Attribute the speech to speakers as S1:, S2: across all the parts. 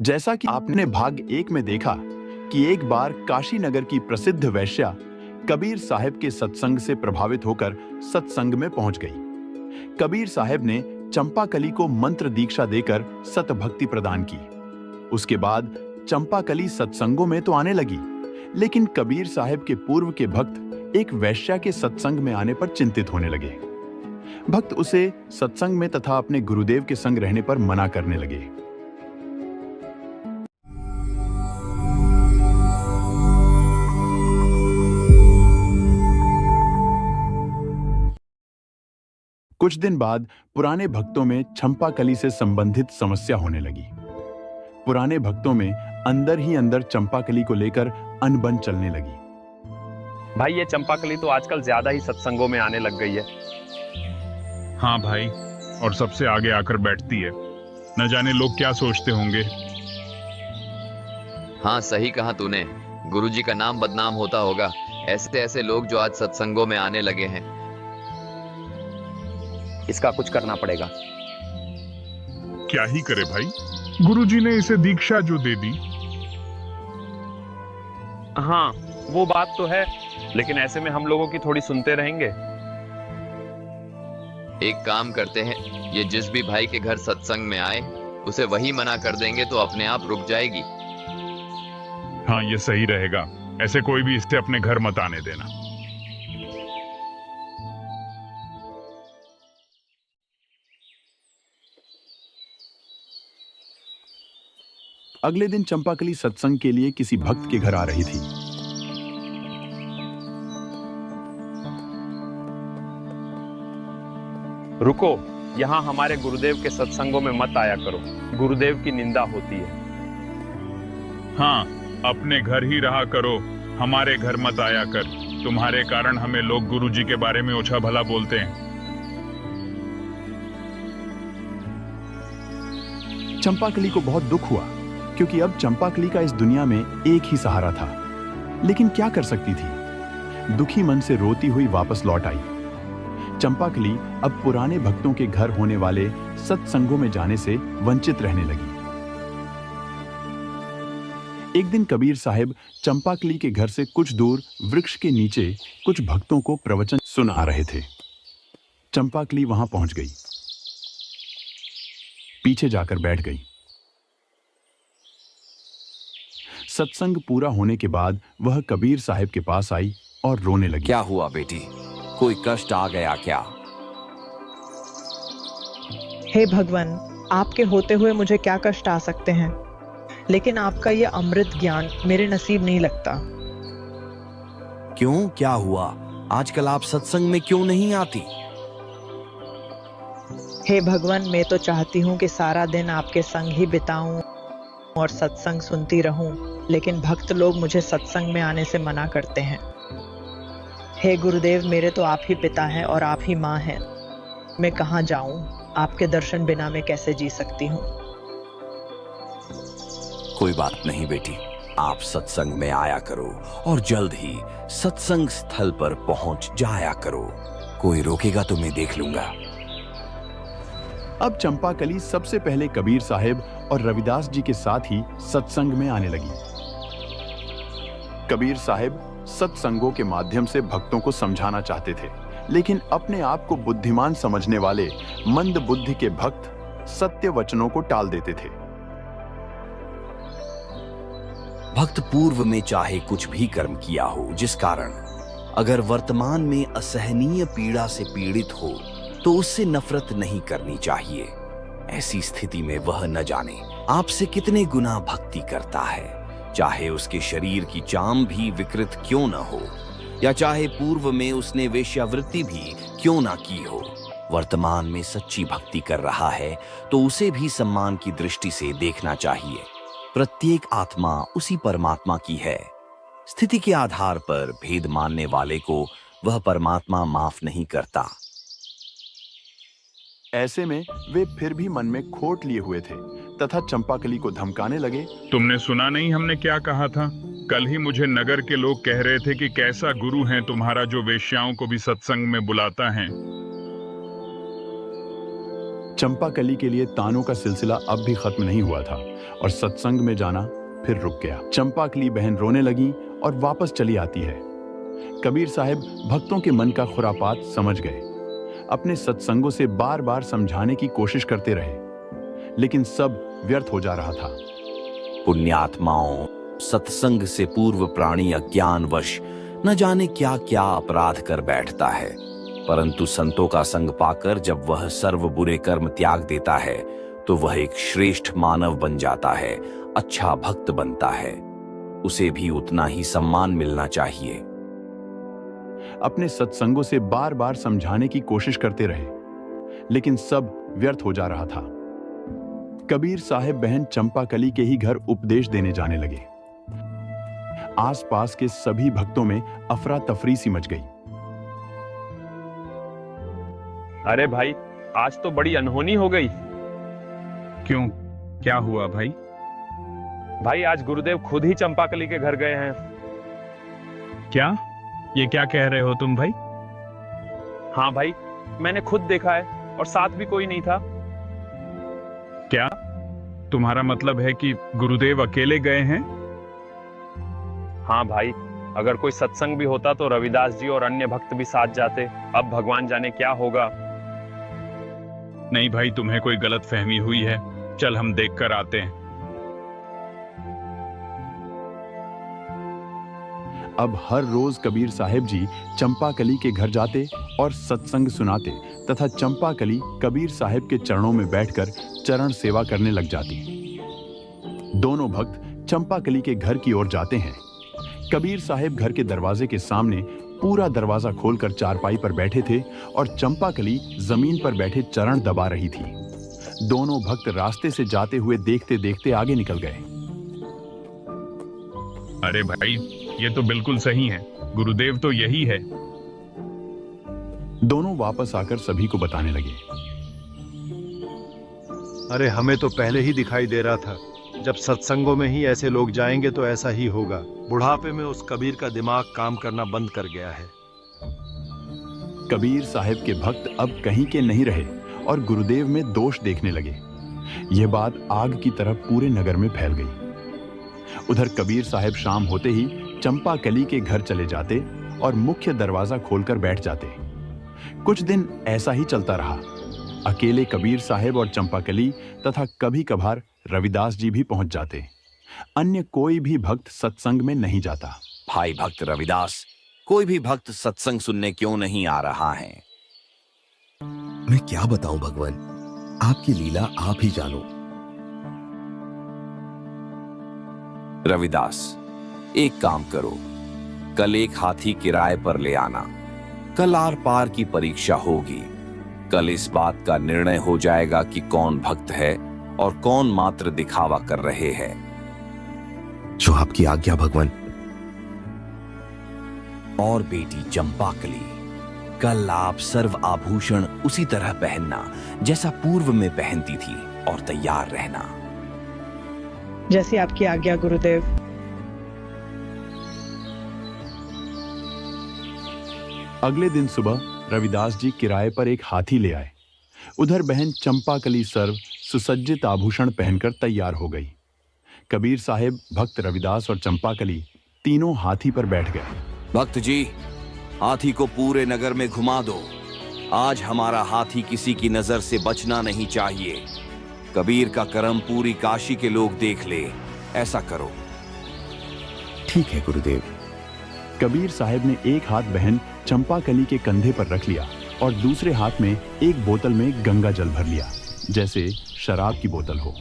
S1: जैसा कि आपने भाग 1 में देखा कि एक बार काशी नगर की प्रसिद्ध वैश्या कबीर साहब के सत्संग से प्रभावित होकर सत्संग में पहुंच गई। कबीर साहब ने चंपाकली को मंत्र दीक्षा देकर सतभक्ति प्रदान की। उसके बाद चंपाकली सत्संगों में तो आने लगी, लेकिन कबीर साहब के पूर्व के भक्त एक वैश्या के सत्संग में आने पर चिंतित होने लगे। भक्त उसे सत्संग में तथा अपने गुरुदेव के संग रहने पर मना करने लगे। कुछ दिन बाद पुराने भक्तों में चंपाकली से संबंधित समस्या होने लगी। पुराने भक्तों में अंदर ही अंदर चंपाकली को लेकर अनबन चलने लगी।
S2: भाई ये चंपाकली तो आजकल ज्यादा ही सत्संगों में आने लग गई है।
S3: हाँ भाई, और सबसे आगे आकर बैठती है। न जाने लोग क्या सोचते होंगे।
S4: हाँ सही कहा तूने, गुरुजी का नाम बदनाम होता होगा। ऐसे ऐसे लोग जो आज सत्संगों में आने लगे हैं।
S2: इसका कुछ करना पड़ेगा।
S3: क्या ही करे भाई, गुरुजी ने इसे दीक्षा जो दे दी।
S2: हाँ वो बात तो है, लेकिन ऐसे में हम लोगों की थोड़ी सुनते रहेंगे।
S4: एक काम करते हैं, ये जिस भी भाई के घर सत्संग में आए उसे वही मना कर देंगे तो अपने आप रुक जाएगी।
S3: हाँ ये सही रहेगा। ऐसे कोई भी इसे अपने घर मत आने देना।
S1: अगले दिन चंपाकली सत्संग के लिए किसी भक्त के घर आ रही थी।
S2: रुको, यहाँ हमारे गुरुदेव के सत्संगों में मत आया करो, गुरुदेव की निंदा होती है।
S3: हाँ, अपने घर ही रहा करो, हमारे घर मत आया कर। तुम्हारे कारण हमें लोग गुरुजी के बारे में ओछा भला बोलते हैं।
S1: चंपाकली को बहुत दुख हुआ, क्योंकि अब चंपाकली का इस दुनिया में एक ही सहारा था। लेकिन क्या कर सकती थी? दुखी मन से रोती हुई वापस लौट आई। चंपाकली अब पुराने भक्तों के घर होने वाले सत्संगों में जाने से वंचित रहने लगी। एक दिन कबीर साहब चंपाकली के घर से कुछ दूर वृक्ष के नीचे कुछ भक्तों को प्रवचन सुना रहे थे। चंपाकली वहां पहुंच गई, पीछे जाकर बैठ गई। सत्संग पूरा होने के बाद वह कबीर साहब के पास आई और रोने लगी।
S5: क्या हुआ बेटी, कोई कष्ट आ गया क्या?
S6: हे भगवान, आपके होते हुए मुझे क्या कष्ट आ सकते हैं, लेकिन आपका ये अमृत ज्ञान मेरे नसीब नहीं लगता।
S5: क्यों, क्या हुआ? आजकल आप सत्संग में क्यों नहीं आती?
S6: हे भगवान, मैं तो चाहती हूँ कि सारा दिन आपके संग ही बिताऊं और सत्संग सुनती रहूं, लेकिन भक्त लोग मुझे सत्संग में आने से मना करते हैं। हे गुरुदेव, मेरे तो आप ही पिता हैं और आप ही माँ हैं। मैं कहाँ जाऊं? आपके दर्शन बिना मैं कैसे जी सकती हूँ?
S5: कोई बात नहीं बेटी, आप सत्संग में आया करो और जल्द ही सत्संग स्थल पर पहुंच जाया करो। कोई रोकेगा तो मैं देख लूंगा।
S1: अब चंपाकली सबसे पहले कबीर साहब और रविदास जी के साथ ही सत्संग में आने लगी। कबीर साहब सत्संगों के माध्यम से भक्तों को समझाना चाहते थे, लेकिन अपने आप को बुद्धिमान समझने वाले मंद बुद्धि के भक्त सत्य वचनों को टाल देते थे।
S5: भक्त पूर्व में चाहे कुछ भी कर्म किया हो, जिस कारण अगर वर्तमान में असहनीय पीड़ा से पीड़ित हो, तो उससे नफरत नहीं करनी चाहिए। ऐसी स्थिति में वह न जाने आपसे कितने गुना भक्ति करता है, चाहे उसके शरीर की चाम भी विकृत क्यों न हो, या चाहे पूर्व में उसने वेश्यावृत्ति भी क्यों ना की हो। वर्तमान में सच्ची भक्ति कर रहा है तो उसे भी सम्मान की दृष्टि से देखना चाहिए। प्रत्येक आत्मा उसी परमात्मा की है। स्थिति के आधार पर भेद मानने वाले को वह परमात्मा माफ नहीं करता।
S1: ऐसे में वे फिर भी मन में खोट लिए हुए थे तथा चंपाकली को धमकाने लगे।
S3: तुमने सुना नहीं हमने क्या कहा था? कल ही मुझे नगर के लोग कह रहे थे कि कैसा गुरु है तुम्हारा जो वेश्याओं को भी सत्संग में बुलाता है।
S1: चंपाकली के लिए तानों का सिलसिला अब भी खत्म नहीं हुआ था और सत्संग में जाना फिर रुक गया। चंपाकली बहन रोने लगी और वापस चली आती है। कबीर साहब भक्तों के मन का खुरापात समझ गए। अपने सत्संगों से बार बार समझाने की कोशिश करते रहे, लेकिन सब व्यर्थ हो जा रहा था।
S5: पुण्यात्माओं, सत्संग से पूर्व प्राणी अज्ञानवश न जाने क्या क्या अपराध कर बैठता है, परंतु संतों का संग पाकर जब वह सर्व बुरे कर्म त्याग देता है तो वह एक श्रेष्ठ मानव बन जाता है, अच्छा भक्त बनता है। उसे भी उतना ही सम्मान मिलना चाहिए।
S1: अपने सत्संगों से बार बार समझाने की कोशिश करते रहे, लेकिन सब व्यर्थ हो जा रहा था। कबीर साहब बहन चंपाकली के ही घर उपदेश देने जाने लगे। आसपास के सभी भक्तों में अफरा तफरी सी मच गई।
S2: अरे भाई, आज तो बड़ी अनहोनी हो गई।
S3: क्यों, क्या हुआ भाई?
S2: भाई, आज गुरुदेव खुद ही चंपाकली के घर गए हैं।
S3: क्या? ये क्या कह रहे हो तुम भाई?
S2: हाँ भाई, मैंने खुद देखा है और साथ भी कोई नहीं था।
S3: क्या तुम्हारा मतलब है कि गुरुदेव अकेले गए हैं?
S2: हाँ भाई, अगर कोई सत्संग भी होता तो रविदास जी और अन्य भक्त भी साथ जाते। अब भगवान जाने क्या होगा।
S3: नहीं भाई, तुम्हें कोई गलत फहमी हुई है। चल हम देख कर आते हैं।
S1: अब हर रोज कबीर साहब जी चंपाकली के घर जाते और सत्संग सुनाते तथा चंपाकली कबीर साहब के चरणों में बैठकर चरण सेवा करने लग जाती। दोनों भक्त चंपाकली के घर की ओर जाते हैं। कबीर साहब घर के दरवाजे के सामने पूरा दरवाजा खोलकर चारपाई पर बैठे थे और चंपाकली जमीन पर बैठे चरण दबा रही थी। दोनों भक्त रास्ते से जाते हुए देखते देखते आगे निकल गए।
S3: अरे भाई, ये तो बिल्कुल सही है। गुरुदेव तो यही है।
S1: दोनों वापस आकर सभी को बताने लगे।
S7: अरे हमें तो पहले ही दिखाई दे रहा था, जब सत्संगों में ही ऐसे लोग जाएंगे तो ऐसा ही होगा। बुढ़ापे में उस कबीर का दिमाग काम करना बंद कर गया है।
S1: कबीर साहब के भक्त अब कहीं के नहीं रहे और गुरुदेव में दोष देखने लगे। यह बात आग की तरह पूरे नगर में फैल गई। उधर कबीर साहब शाम होते ही चंपाकली के घर चले जाते और मुख्य दरवाजा खोलकर बैठ जाते। कुछ दिन ऐसा ही चलता रहा। अकेले कबीर साहब और चंपाकली तथा कभी कभार रविदास जी भी पहुंच जाते। अन्य कोई भी भक्त सत्संग में नहीं जाता।
S5: भाई भक्त रविदास, कोई भी भक्त सत्संग सुनने क्यों नहीं आ रहा है?
S8: मैं क्या बताऊं भगवान, आपकी लीला आप ही जानो।
S5: रविदास, एक काम करो, कल एक हाथी किराए पर ले आना। कल आर पार की परीक्षा होगी। कल इस बात का निर्णय हो जाएगा कि कौन भक्त है और कौन मात्र दिखावा कर रहे हैं।
S8: जो आपकी आज्ञा भगवान।
S5: और बेटी चंपाकली, कल आप सर्व आभूषण उसी तरह पहनना जैसा पूर्व में पहनती थी और तैयार रहना।
S6: जैसी आपकी आज्ञा गुरुदेव।
S1: अगले दिन सुबह रविदास जी किराए पर एक हाथी ले आए। उधर बहन चंपाकली सर्व सुसज्जित आभूषण पहनकर तैयार हो गई। कबीर साहब, भक्त रविदास और चंपाकली तीनों हाथी पर बैठ गए।
S5: भक्त जी, हाथी को पूरे नगर में घुमा दो। आज हमारा हाथी किसी की नजर से बचना नहीं चाहिए। कबीर का करम पूरी काशी के लोग देख ले, ऐसा करो।
S8: ठीक है गुरुदेव।
S1: कबीर साहब ने एक हाथ बहन चंपाकली के कंधे पर रख लिया और दूसरे हाथ में एक बोतल में गंगा जल भर लिया, जैसे शराब की बोतल हो।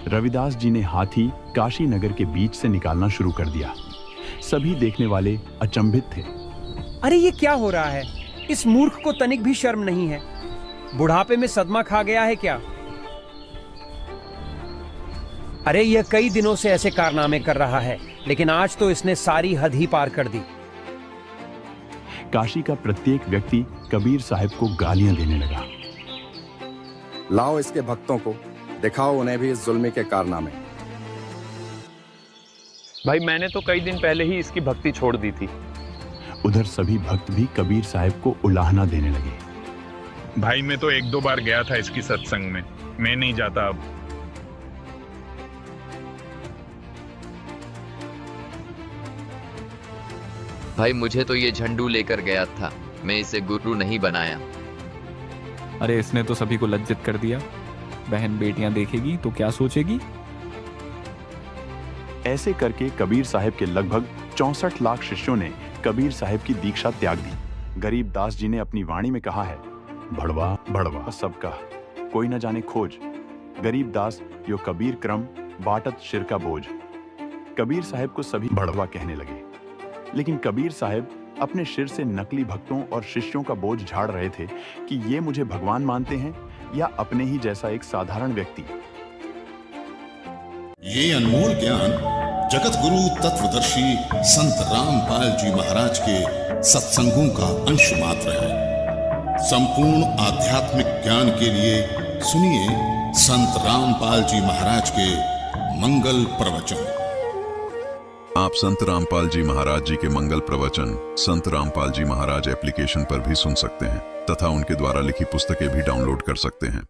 S1: रविदास जी ने हाथी काशी नगर के बीच से निकालना शुरू कर दिया। सभी देखने वाले अचंभित थे।
S9: अरे ये क्या हो रहा है? इस मूर्ख को तनिक भी शर्म नहीं है। बुढ़ापे में सदमा खा गया है क्या? अरे यह कई दिनों से ऐसे कारनामे कर रहा है, लेकिन आज तो इसने सारी हद ही पार कर दी।
S1: काशी का प्रत्येक व्यक्ति कबीर साहब को गालियां देने लगा।
S10: लाओ इसके भक्तों को, दिखाओ उन्हें भी इस जुल्मी के कारनामे।
S2: भाई, मैंने तो कई दिन पहले ही इसकी भक्ति छोड़ दी थी।
S1: उधर सभी भक्त भी कबीर साहब को उलाहना देने लगे।
S3: भाई मैं तो 1-2 बार गया था इसकी सत्संग में, मैं नहीं जाता अब।
S4: भाई मुझे तो ये झंडू लेकर गया था, मैं इसे गुरु नहीं बनाया।
S11: अरे इसने तो सभी को लज्जित कर दिया। बहन बेटियां देखेगी तो क्या सोचेगी।
S1: ऐसे करके कबीर साहब के लगभग 64 लाख शिष्यों ने कबीर साहब की दीक्षा त्याग दी। गरीब दास जी ने अपनी वाणी में कहा है, भड़वा भड़वा सबका कोई न जाने खोज, गरीब दास यो कबीर क्रम बाटत शिर का बोझ। कबीर साहब को सभी भड़वा कहने लगे, लेकिन कबीर साहब अपने सिर से नकली भक्तों और शिष्यों का बोझ झाड़ रहे थे कि ये मुझे भगवान मानते हैं या अपने ही जैसा एक साधारण व्यक्ति।
S12: ये अनमोल ज्ञान जगत गुरु तत्वदर्शी संत रामपाल जी महाराज के सत्संगों का अंश मात्र है। संपूर्ण आध्यात्मिक ज्ञान के लिए सुनिए संत रामपाल जी महाराज के मंगल प्रवचन।
S13: आप संत रामपाल जी महाराज जी के मंगल प्रवचन संत रामपाल जी महाराज एप्लीकेशन पर भी सुन सकते हैं तथा उनके द्वारा लिखी पुस्तकें भी डाउनलोड कर सकते हैं।